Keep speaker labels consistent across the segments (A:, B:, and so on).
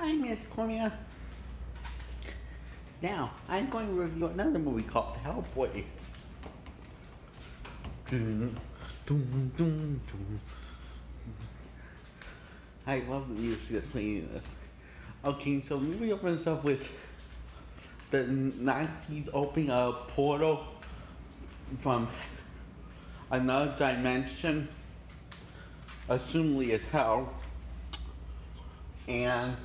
A: Hi, Miss Cornea. Now, I'm going to review another movie called Hellboy. Dun, dun, dun, dun. I love the music that's playing this. Okay, so the movie opens up with the Nazis opening a portal from another dimension, assumably as hell, and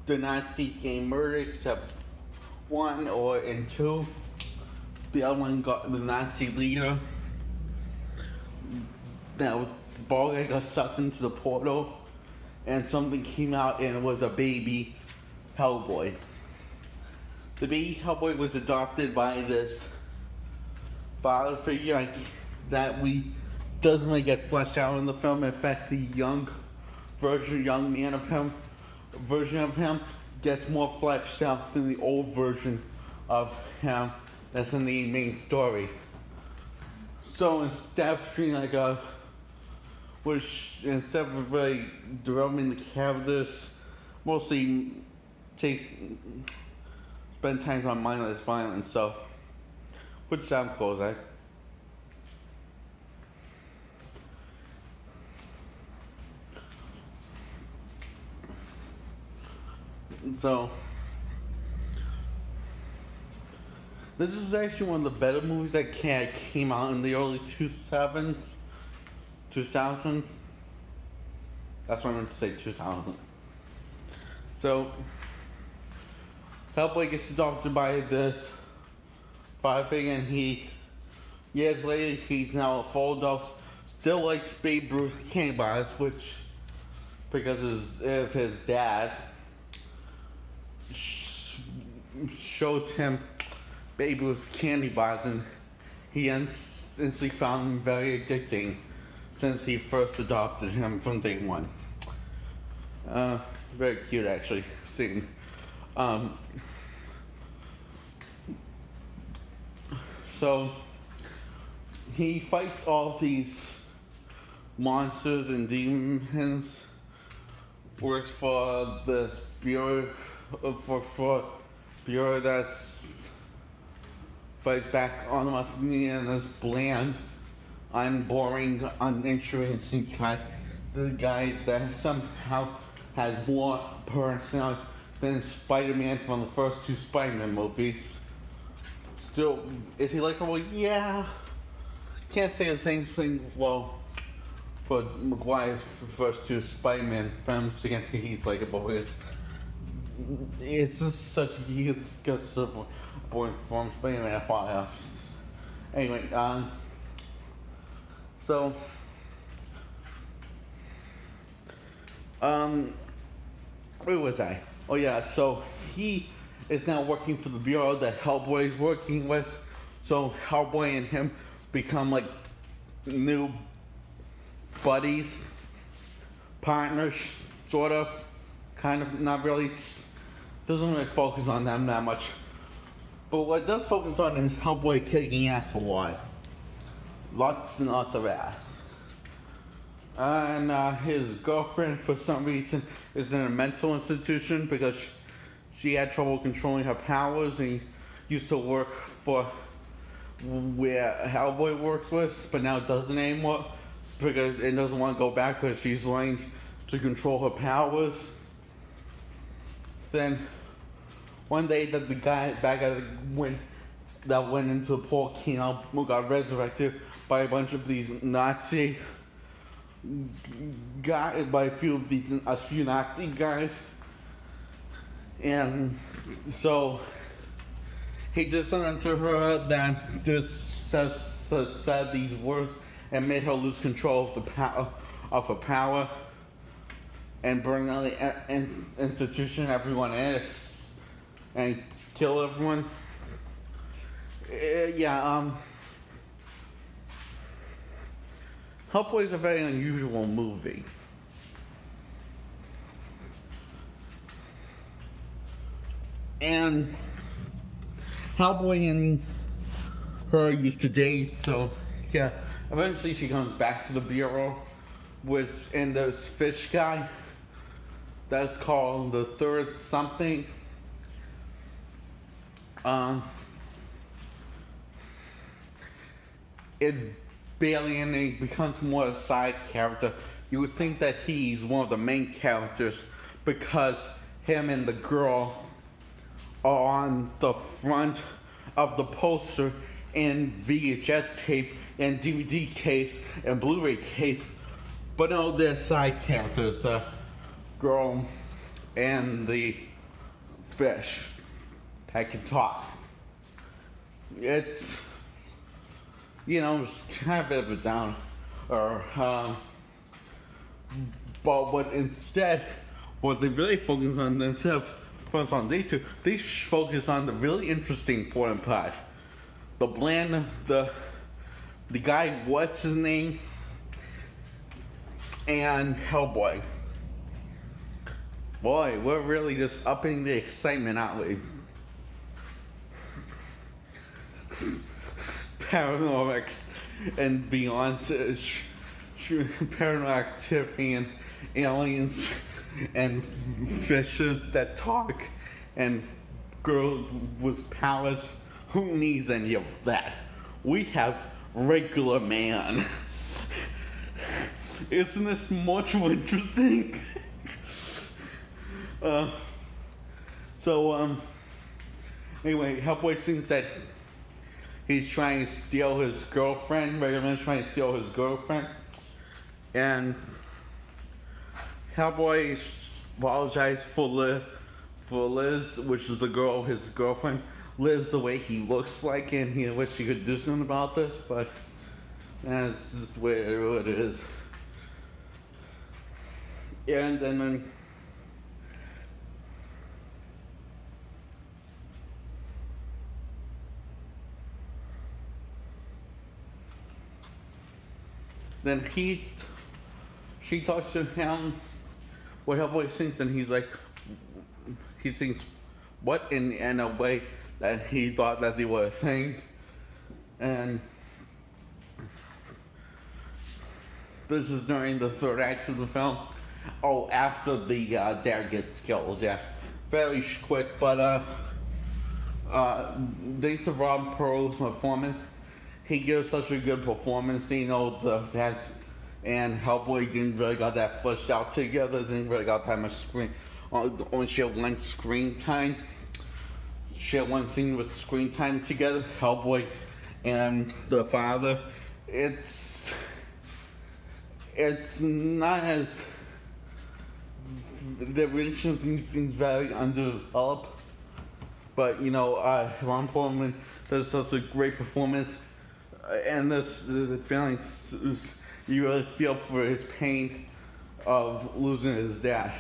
A: the Nazis getting murdered except one and two. The other one got the Nazi leader. That was the ball guy got sucked into the portal, and something came out, and it was a baby Hellboy. The baby Hellboy was adopted by this father figure that doesn't really get fleshed out in the film. In fact, the young man of him gets more fleshed out than the old version of him that's in the main story. So instead of really developing the characters, mostly spend time on mindless violence, so which sounds cool, right? So this is actually one of the better movies that came out in the early 2000s. That's what I meant to say, 2000. So Hellboy gets adopted by this father figure, and years later, he's now a full adult. Still likes Babe Ruth candy bars, which, because of his dad, showed him Babe Ruth's candy bars, and he instantly found them very addicting since he first adopted him from day one. Very cute, actually, scene. So he fights all these monsters and demons. Works for the bureau that fights back on us and this bland, unboring, uninteresting guy. The guy that somehow has more personality than Spider-Man from the first two Spider-Man movies. Still, is he likable? Yeah. Can't say the same thing, well, for Maguire's first two Spider-Man films. Against he's likable. It's just such a boring form Spider-Man fire. Anyway, so where was I? Oh yeah, so he is now working for the bureau that Hellboy is working with. So Hellboy and him become like new buddies, partners, sort of, kind of, not really. Doesn't really focus on them that much. But what it does focus on is Hellboy kicking ass a lot. Lots and lots of ass. And his girlfriend, for some reason, is in a mental institution because she had trouble controlling her powers, and used to work for where Hellboy works with, but now doesn't anymore because it doesn't want to go back because she's learning to control her powers. Then one day that the bad guy that went into the volcano got resurrected by a bunch of these Nazi guys, by a few Nazi guys, and so he did something to her that just said these words and made her lose control of her power and burn down the institution everyone is and kill everyone. Hellboy is a very unusual movie. And Hellboy and her used to date, so yeah. Eventually she comes back to the bureau and this fish guy that's called the third something. Um, it's barely anything. He becomes more a side character. You would think that he's one of the main characters because him and the girl are on the front of the poster in VHS tape and DVD case and Blu-ray case, but no, they're side characters. The girl and the fish that can talk. It's, you know, it's kind of a bit of a down, but what instead, what they really focus on themselves, focus on these two, they focus on the really interesting important part. The bland, the guy, what's his name, and Hellboy. Boy, we're really just upping the excitement, aren't we? Paranormal and beyond, paranormal activity and aliens and fishes that talk and girls with powers. Who needs any of that? We have regular man. Isn't this much more interesting? Anyway, Hellboy thinks that he's trying to steal his girlfriend. Regular man's trying to steal his girlfriend. And Hellboy apologized for Liz, which is the girl, his girlfriend. Liz, the way he looks like, and he wish he could do something about this, but that's just where it is. And then she talks to him what Hellboy thinks, and he's like, he thinks what in a way that he thought that they were a thing. And this is during the third act of the film. Oh, after the dad gets killed, yeah. Very quick, but thanks to Rob Pearl's performance. He gives such a good performance, you know, the dad and Hellboy didn't really got that fleshed out together, didn't really got that much screen, only share one screen time. Share one scene with screen time together, Hellboy and the father. It's not as, the relationship seems very underdeveloped, but you know, Ron Perlman does such a great performance, and the feelings, you really feel for his pain of losing his dad.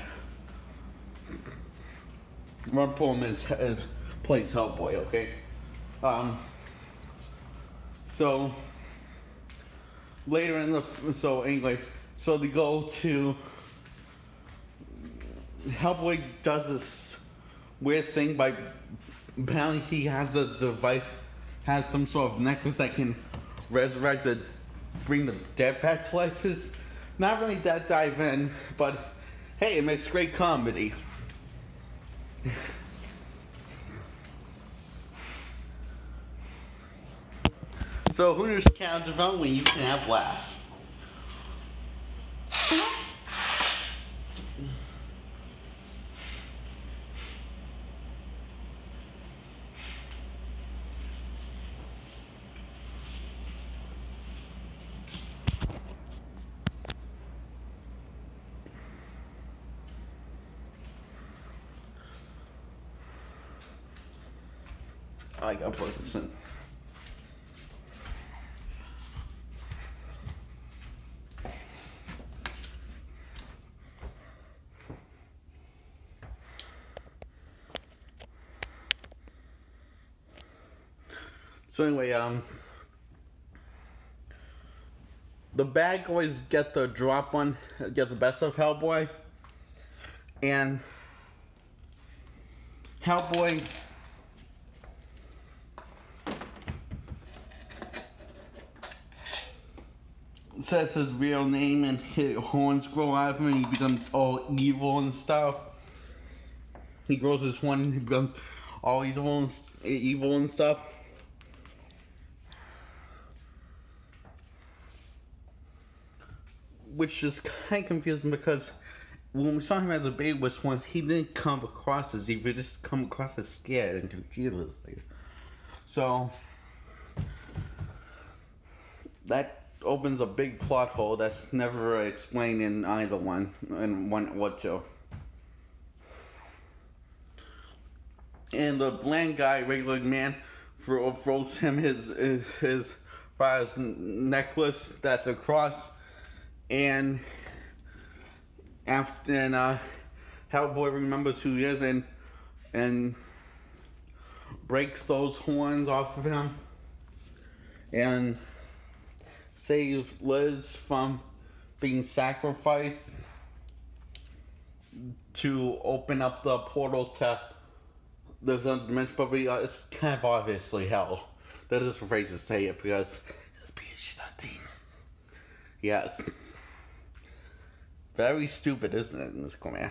A: Ron Perlman plays Hellboy, okay? So later in the, so they go to, Hellboy does this weird thing by, apparently he has a device, has some sort of necklace that can resurrect bring the dead back to life. Is not really that dive in, but hey, it makes great comedy. So who knows character development when you can have laughs? I gotta put this in. So anyway, the bad guys get the drop on, get the best of Hellboy, and Hellboy says his real name and his horns grow out of him and he becomes all evil and stuff. He grows his horn and he becomes all evil and stuff. Which is kind of confusing because when we saw him as a baby with horns, he didn't come across as evil, he just come across as scared and confused. So that opens a big plot hole that's never explained in either one, in one or two. And the bland guy, regular man, throws him his father's necklace that's a cross, and after Hellboy remembers who he is and breaks those horns off of him and saves Liz from being sacrificed to open up the portal to there's a dimension, but it's kind of obviously hell. That is the phrase to say it because it's PG-13. Yes. Very stupid, isn't it, in this command?